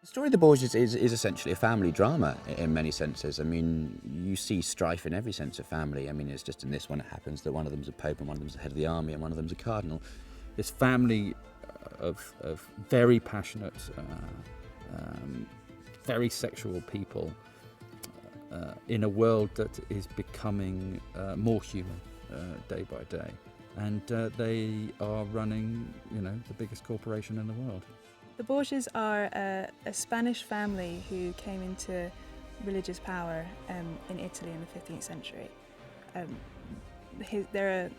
The story of the Borgias is essentially a family drama in many senses. I mean, you see strife in every sense of family. I mean, it's just in this one it happens that one of them's a pope and one of them's the head of the army and one of them's a cardinal. This family of very passionate, very sexual people in a world that is becoming more human day by day. And they are running, the biggest corporation in the world. The Borgias are a Spanish family who came into religious power in Italy in the 15th century. There are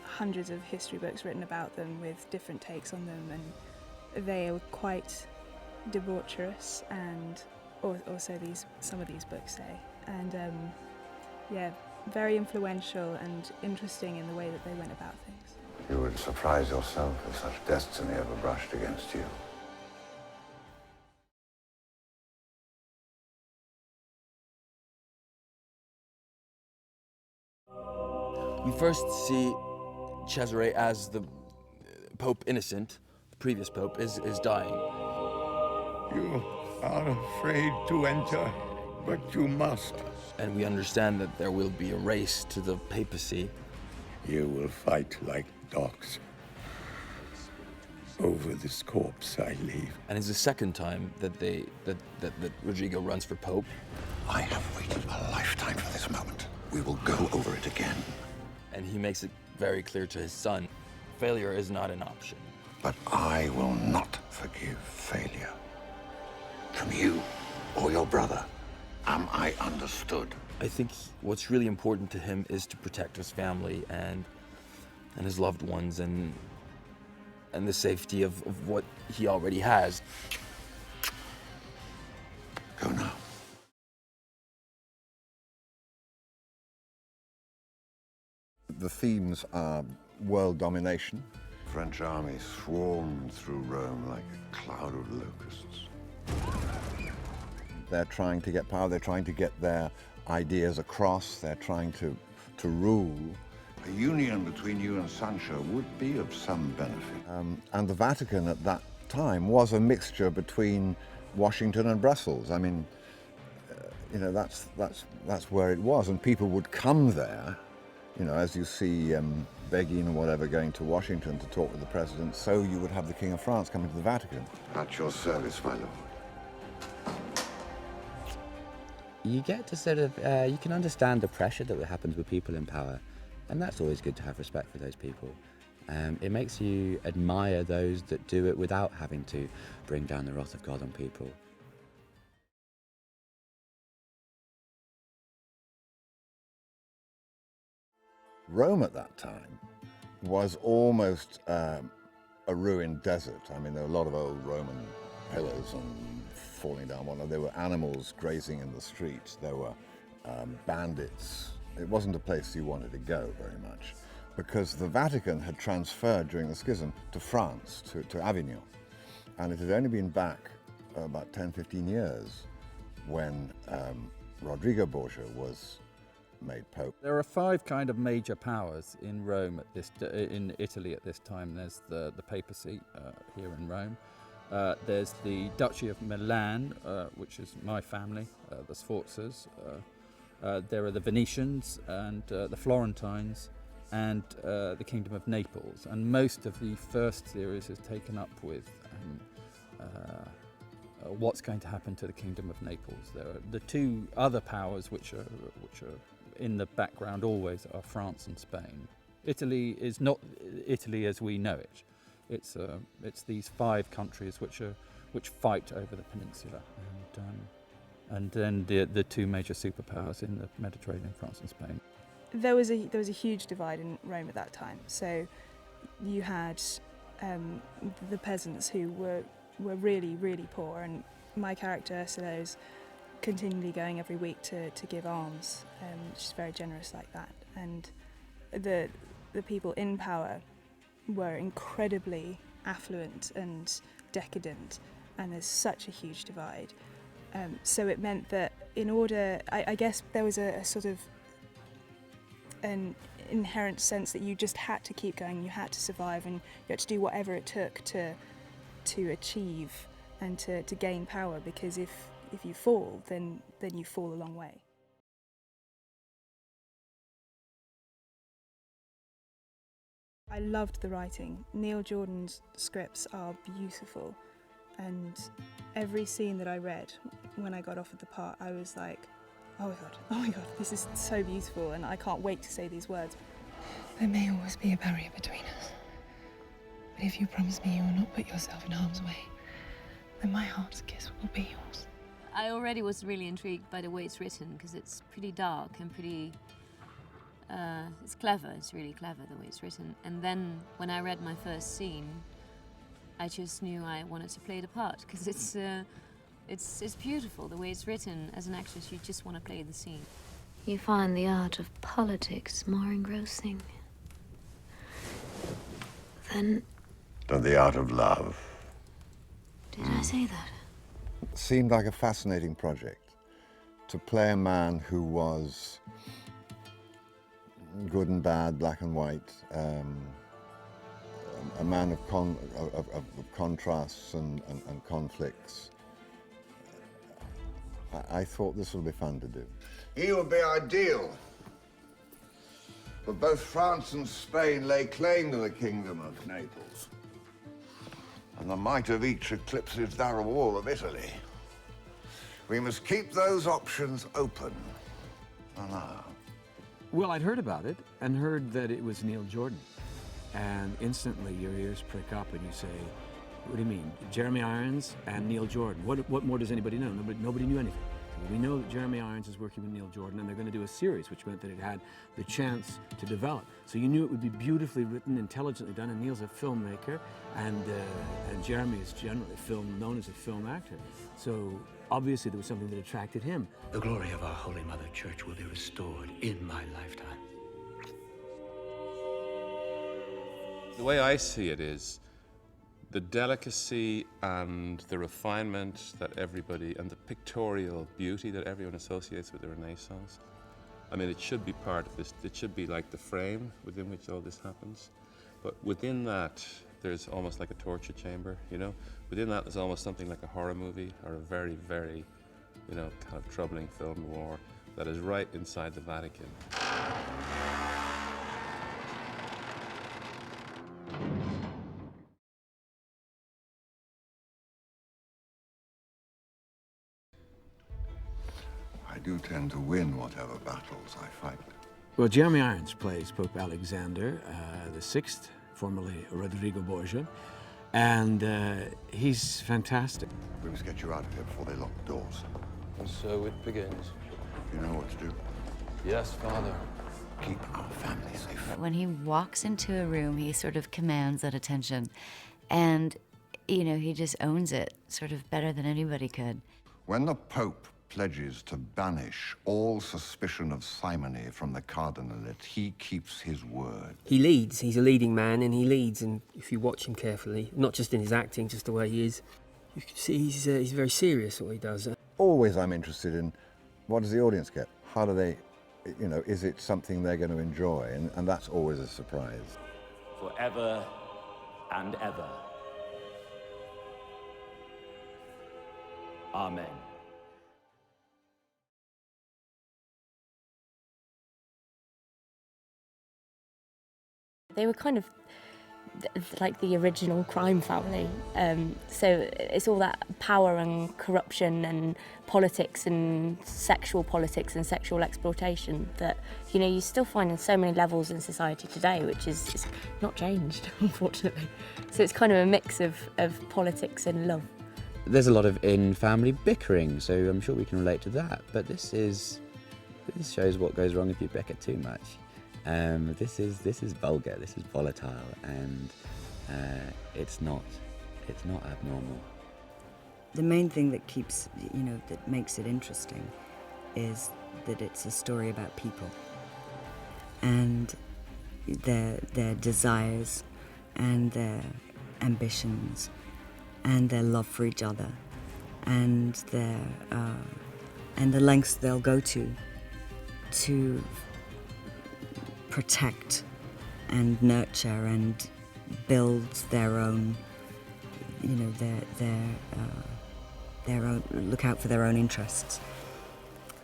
hundreds of history books written about them with different takes on them, and they are quite debaucherous, and also some of these books say. And very influential and interesting in the way that they went about things. You would surprise yourself if such destiny ever brushed against you. We first see Cesare as the Pope Innocent, the previous Pope, is dying. You are afraid to enter, but you must. And we understand that there will be a race to the papacy. You will fight like dogs. Over this corpse I leave. And it's the second time that Rodrigo runs for Pope. I have waited a lifetime for this moment. We will go over it again. And he makes it very clear to his son, failure is not an option. But I will not forgive failure. From you or your brother. Am I understood? I think what's really important to him is to protect his family and his loved ones and the safety of what he already has. Go now. The themes are world domination. French army swarmed through Rome like a cloud of locusts. They're trying to get power, they're trying to get their ideas across, they're trying to rule. A union between you and Sancho would be of some benefit. And the Vatican at that time was a mixture between Washington and Brussels. I mean, that's where it was, and people would come there, as you see Begin or whatever going to Washington to talk with the president, so you would have the King of France coming to the Vatican. At your service, my lord. You get to sort of, you can understand the pressure that happens with people in power, and that's always good to have respect for those people. It makes you admire those that do it without having to bring down the wrath of God on people. Rome at that time was almost a ruined desert. I mean, there were a lot of old Roman pillars and falling down. There were animals grazing in the streets. There were bandits. It wasn't a place you wanted to go very much, because the Vatican had transferred during the schism to France, to Avignon. And it had only been back about 10, 15 years when Rodrigo Borgia was made Pope. There are 5 kind of major powers in Rome in Italy at this time. There's the papacy here in Rome. There's the Duchy of Milan, which is my family, the Sforzas. There are the Venetians and the Florentines and the Kingdom of Naples. And most of the first series is taken up with what's going to happen to the Kingdom of Naples. There are the 2 other powers which are in the background always are France and Spain. Italy is not Italy as we know it. It's these 5 countries which fight over the peninsula, and then the 2 major superpowers in the Mediterranean, France and Spain. There was a huge divide in Rome at that time. So you had the peasants who were really, really poor, and my character Ursula is continually going every week to give alms. She's very generous like that. And the people in power were incredibly affluent and decadent, and there's such a huge divide. So it meant that in order, I guess there was a sort of an inherent sense that you just had to keep going, you had to survive, and you had to do whatever it took to achieve and to gain power, because if you fall, then you fall a long way. I loved the writing. Neil Jordan's scripts are beautiful, and every scene that I read when I got offered the part, I was like, oh my god, this is so beautiful, and I can't wait to say these words. There may always be a barrier between us, but if you promise me you will not put yourself in harm's way, then my heart's kiss will be yours. I already was really intrigued by the way it's written, because it's pretty dark and pretty... it's clever, it's really clever the way it's written. And then when I read my first scene, I just knew I wanted to play the part, because it's beautiful the way it's written. As an actress, you just want to play the scene. You find the art of politics more engrossing than the art of love. Did I say that? It seemed like a fascinating project to play a man who was good and bad, black and white, a man of contrasts and conflicts. I thought this would be fun to do. He would be ideal. But both France and Spain lay claim to the kingdom of Naples. And the might of each eclipses that of all of Italy. We must keep those options open. Well, I'd heard about it and heard that it was Neil Jordan. And instantly your ears prick up and you say, what do you mean? Jeremy Irons and Neil Jordan. What more does anybody know? Nobody knew anything. So we know that Jeremy Irons is working with Neil Jordan, and they're going to do a series, which meant that it had the chance to develop. So you knew it would be beautifully written, intelligently done, and Neil's a filmmaker, and Jeremy is generally known as a film actor. So obviously there was something that attracted him. The glory of our Holy Mother Church will be restored in my lifetime. The way I see it is the delicacy and the refinement that everybody, and the pictorial beauty that everyone associates with the Renaissance. I mean, it should be part of this, it should be like the frame within which all this happens. But within that, there's almost like a torture chamber, you know? Within that, there's almost something like a horror movie or a very, very, you know, kind of troubling film noir that is right inside the Vatican. I do tend to win whatever battles I fight. Well, Jeremy Irons plays Pope Alexander VI, formerly Rodrigo Borgia, and he's fantastic. We must get you out of here before they lock the doors. And so it begins. You know what to do? Yes, Father. Keep our family safe. When he walks into a room, he sort of commands that attention. And, you know, he just owns it sort of better than anybody could. When the Pope pledges to banish all suspicion of simony from the cardinalate, he keeps his word. He leads. He's a leading man, and he leads. And if you watch him carefully, not just in his acting, just the way he is, you can see he's very serious what he does. Always I'm interested in what does the audience get? How do they, you know, is it something they're going to enjoy? And that's always a surprise. Forever and ever. Amen. They were kind of like the original crime family. So it's all that power and corruption and politics and sexual exploitation that, you know, you still find in so many levels in society today, which is not changed, unfortunately. So it's kind of a mix of politics and love. There's a lot of in-family bickering, so I'm sure we can relate to that. But this shows what goes wrong if you bicker too much. This is vulgar, this is volatile, and it's not abnormal. The main thing that keeps, you know, that makes it interesting is that it's a story about people and their desires and their ambitions and their love for each other and the lengths they'll go to protect and nurture and build their own, you know, their look out for their own interests,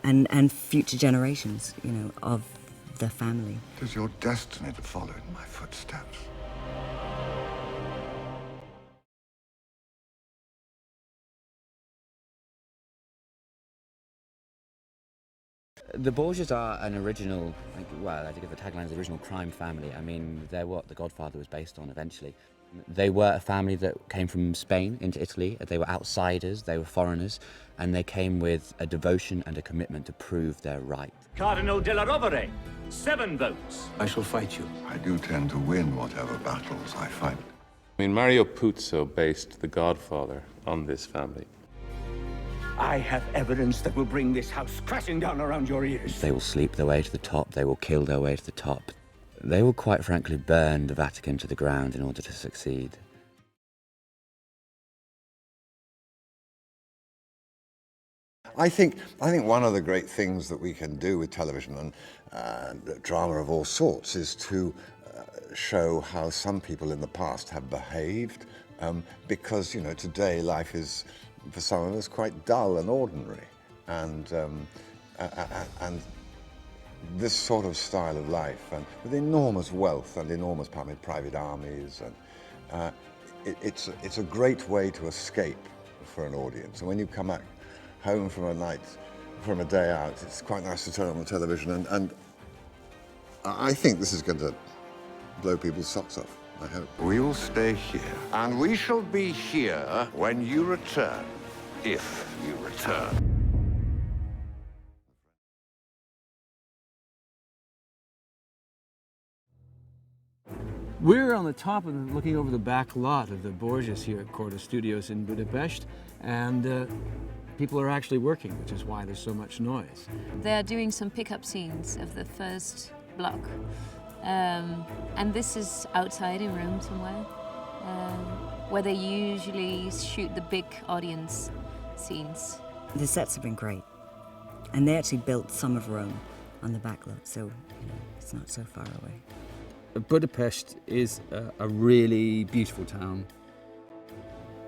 and future generations, of the family. It is your destiny to follow in my footsteps. The Borgias are an original, I think the tagline is the original crime family. I mean, they're what The Godfather was based on eventually. They were a family that came from Spain into Italy. They were outsiders, they were foreigners, and they came with a devotion and a commitment to prove their right. Cardinal della Rovere, 7 votes. I shall fight you. I do tend to win whatever battles I fight. I mean, Mario Puzo based The Godfather on this family. I have evidence that will bring this house crashing down around your ears. They will sleep their way to the top, they will kill their way to the top. They will quite frankly burn the Vatican to the ground in order to succeed. I think one of the great things that we can do with television and drama of all sorts is to show how some people in the past have behaved, because today life is, for some of us, quite dull and ordinary, and this sort of style of life, and with enormous wealth and enormous private armies, and it's a great way to escape for an audience. And when you come back home from a day out, it's quite nice to turn on the television, and I think this is going to blow people's socks off, I hope. We will stay here, and we shall be here when you return, if you return. We're on the top of looking over the back lot of the Borgias here at Corda Studios in Budapest, and people are actually working, which is why there's so much noise. They're doing some pickup scenes of the first block, and this is outside in Rome somewhere, where they usually shoot the big audience scenes. The sets have been great, and they actually built some of Rome on the back lot, so it's not so far away. Budapest is a really beautiful town.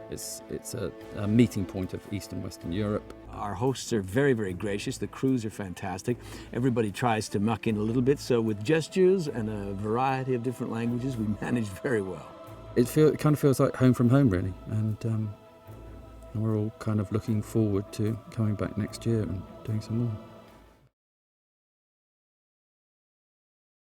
It's a meeting point of East and Western Europe. Our hosts are very, very gracious. The crews are fantastic. Everybody tries to muck in a little bit, so with gestures and a variety of different languages, we manage very well. It kind of feels like home from home, really, and we're all kind of looking forward to coming back next year and doing some more.